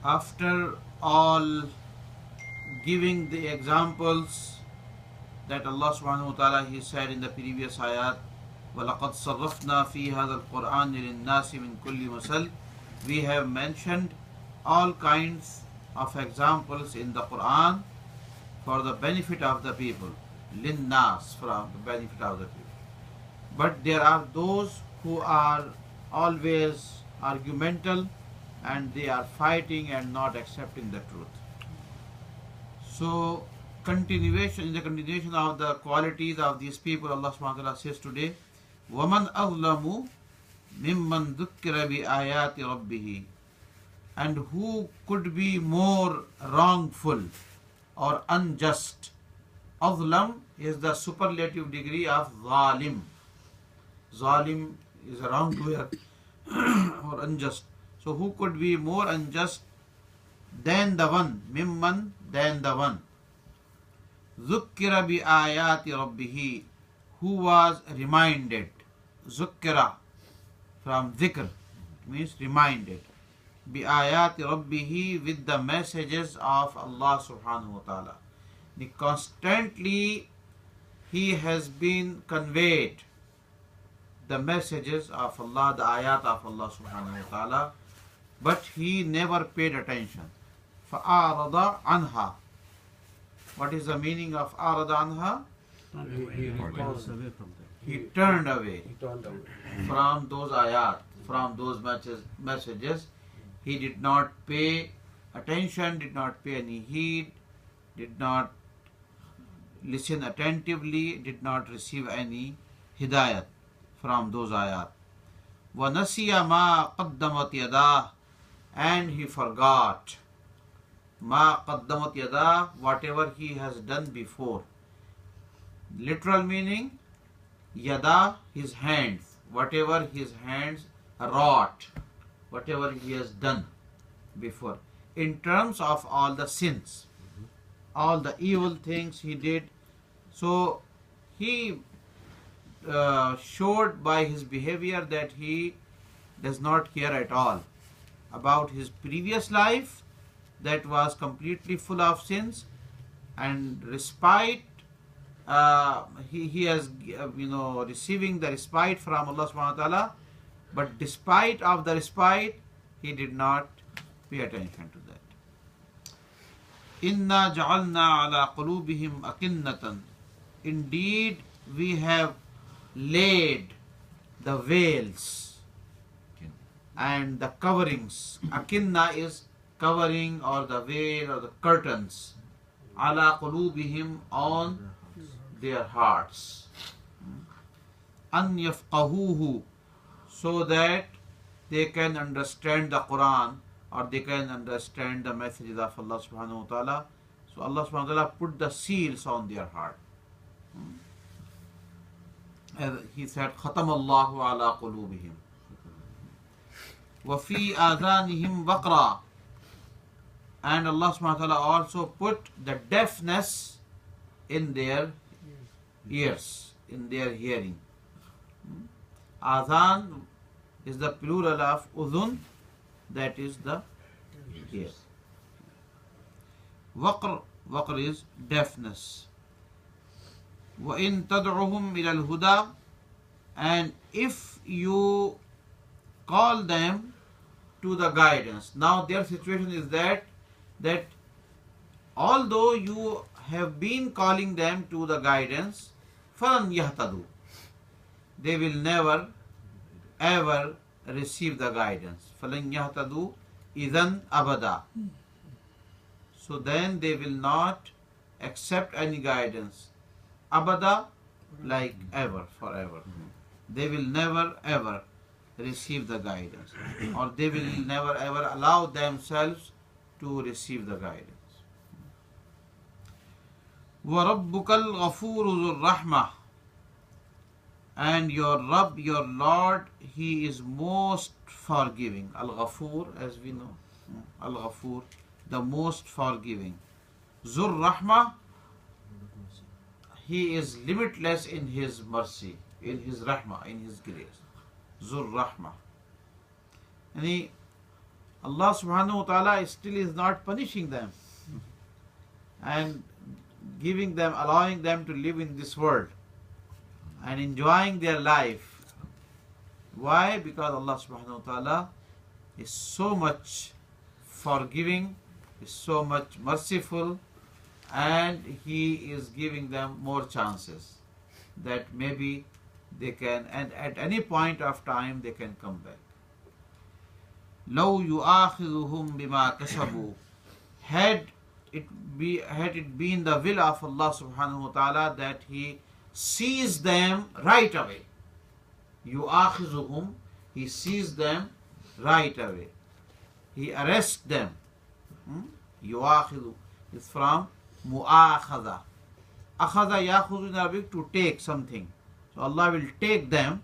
After all giving the examples that Allah subhanahu wa ta'ala He said in the previous ayat, وَلَقَدْ صَرَّفْنَا فِي هَذَا الْقُرْآنِ لِلنَّاسِ مِنْ كُلِّ مَثَلٍ. We have mentioned all kinds of examples in the Quran for the benefit of the people. لِلنَّاسِ, for the benefit of the people. But there are those who are always argumental and they are fighting and not accepting the truth. So, in the continuation of the qualities of these people, Allah subhanahu wa ta'ala says today, وَمَنْ أَظْلَمُ مِمَّنْ ذُكِّرَ بِآيَاتِ رَبِّهِ. And who could be more wrongful or unjust? Azlam is the superlative degree of zalim. Zalim is a wrongdoer or unjust. So who could be more unjust than the one, mimman, than the one, zukkira bi ayati rabbihi, who was reminded. Zukkira from zikr means reminded. Bi ayati rabbihi, with the messages of Allah subhanahu wa ta'ala. Constantly he has been conveyed the messages of Allah, the ayat of Allah subhanahu wa ta'ala, but he never paid attention. فَأَعْرَضَ عَنْهَا. What is the meaning of أَعْرَضَ عَنْهَا? He turned away from those ayat, from those messages. He did not pay attention, did not pay any heed, did not listen attentively, did not receive any hidayat from those ayat. وَنَسِيَ مَا قَدَّمَتْ يَدَاهُ. And he forgot مَا قَدَّمَتْ يَدَاهُ, whatever he has done before. Literal meaning, yada, his hands, whatever his hands wrought, whatever he has done before. In terms of all the sins, all the evil things he did. So he showed by his behavior that he does not care at all about his previous life that was completely full of sins, and respite he has receiving the respite from Allah subhanahu wa ta'ala, but despite of the respite he did not pay attention to that. Inna ja'alna ala qulubihim akinnatan. Indeed, we have laid the veils and the coverings. Akinna is covering or the veil or the curtains. Ala qulubihim, on their hearts. An yafqahuhu, so that they can understand the Quran or they can understand the messages of Allah subhanahu wa ta'ala. So Allah subhanahu wa ta'ala put the seals on their heart. As he said, Khatam Allahu ala qulubihim. Wa fi adhanihim waqra. And Allah subhanahu wa ta'ala also put the deafness in their ears, in their hearing. Adhan is the plural of udhun, that is the ear. Waqr is deafness. وَإِن تَدْعُهُمْ إِلَى الْهُدَى. And if you call them to the guidance. Now their situation is that although you have been calling them to the guidance, فَلَنْ يَهْتَدُوا, they will never ever receive the guidance. فَلَنْ يَهْتَدُوا إِذَنْ أَبَدًا. So then they will not accept any guidance. Abada, like ever, forever. They will never ever receive the guidance, or they will never ever allow themselves to receive the guidance. وَرَبُّكَ الْغَفُورُ ذُو الرَّحْمَةِ. And your Rabb, your Lord, He is most forgiving. Al-Ghafur, as we know. Al-Ghafur, the most forgiving. Zur Rahmah, He is limitless in His mercy, in His Rahmah, in His grace. Zur Rahmah. Yani Allah subhanahu wa ta'ala still is not punishing them and giving them, allowing them to live in this world and enjoying their life. Why? Because Allah subhanahu wa ta'ala is so much forgiving, is so much merciful, and He is giving them more chances that maybe they can, and at any point of time they can come back. لو يؤاخذهم بما كسبوا, had it been the will of Allah subhanahu wa ta'ala that He sees them right away. يؤاخذهم, He sees them right away. He arrests them. يؤاخذ is from mu'akhadha. Akhadha yakhudhu in Arabic, to take something. So Allah will take them,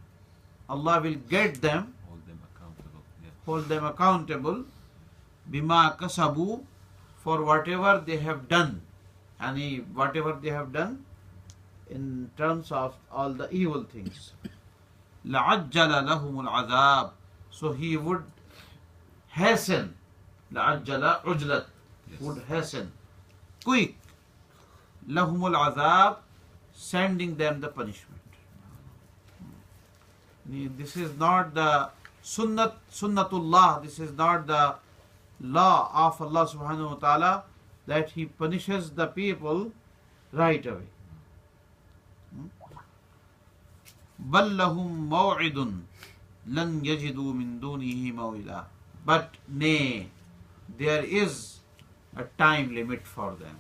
Allah will get them, hold them accountable, bima kasabu, for whatever they have done, whatever they have done in terms of all the evil things. لَعَجَّلَ لَهُمُ الْعَذَابِ, so He would hasten, لَعَجَّلَ عُجْلَت, would hasten, quick, lahumul azab, sending them the punishment. This is not the sunnatullah, this is not the law of Allah subhanahu wa ta'ala that He punishes the people right away. بَلْ لَهُمْ مَوْعِدٌ لَنْ يَجِدُوا مِن دُونِهِ مَوْعِدًا, but nay, there is a time limit for them.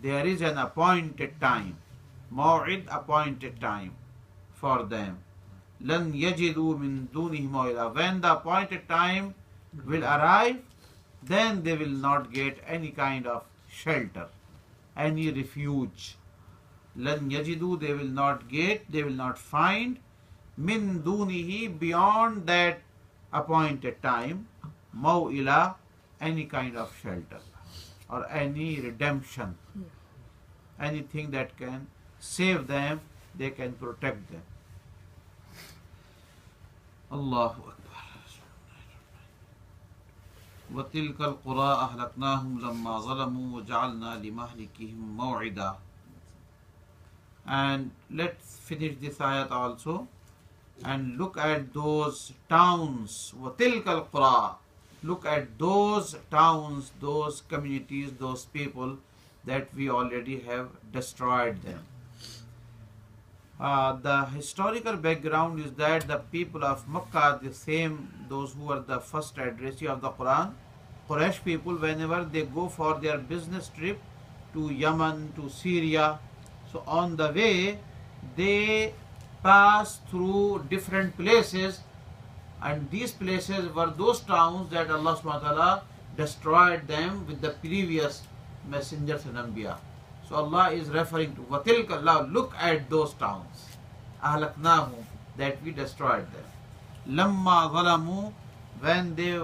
There is an appointed time, maw'id, appointed time for them. لَنْ يَجِدُوا مِن دُونِهِ مَوْعِدًا, when the appointed time will arrive, then they will not get any kind of shelter, any refuge. لَنْ يَجِدُوا, they will not get, they will not find, min dunihi, beyond that appointed time, maw'ila, any kind of shelter or any redemption, anything that can save them, they can protect them. Allahu Akbar. وَتِلْكَ الْقُرَىٰ أَهْلَكْنَاهُمْ لَمَّا ظَلَمُوا وَجَعَلْنَا لِمَهْلِكِهِمْ مَوْعِدًا. And let's finish this ayat also and look at those towns. وَتِلْكَ الْقُرَىٰ, look at those towns, those communities, those people that we already have destroyed them. The historical background is that the people of Makkah, the same, those who were the first addressee of the Quran, Quraysh people, whenever they go for their business trip to Yemen, to Syria, so on the way they pass through different places, and these places were those towns that Allah subhanahu wa ta'ala destroyed them with the previous messengers and Anbiya. So Allah is referring to وَتِلْكَ اللَّهُ, look at those towns, أَهْلَكْنَاهُمْ, that we destroyed them. لَمَّا ظَلَمُوا, when they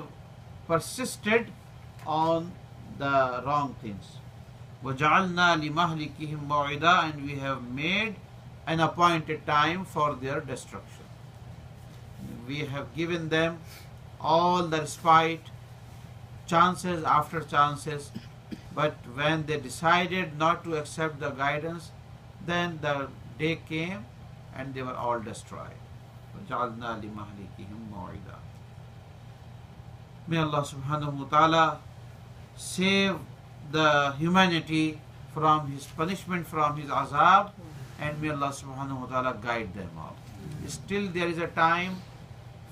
persisted on the wrong things. وَجَعَلْنَا لِمَهْلِكِهِمْ مَوْعِدًا, and we have made an appointed time for their destruction. We have given them all the respite, chances after chances, but when they decided not to accept the guidance, then the day came and they were all destroyed. وَجَعَلْنَا لِمَهْلِكِهِمْ مَوْعِدًا. May Allah subhanahu wa ta'ala save the humanity from His punishment, from His azab, and may Allah subhanahu wa ta'ala guide them all. Still there is a time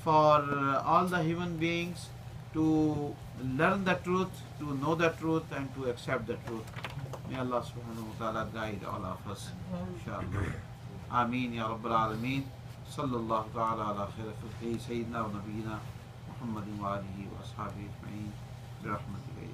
for all the human beings to learn the truth, to know the truth, and to accept the truth. May Allah subhanahu wa ta'ala guide all of us. Inshallah. Ameen ya Rabbal Alameen. Sallallahu ta'ala ala khair khalqihi Sayyidina wa Nabiyyina Muhammadin wa alihi wa ashabihi ajma'in. Bi rahmatihi.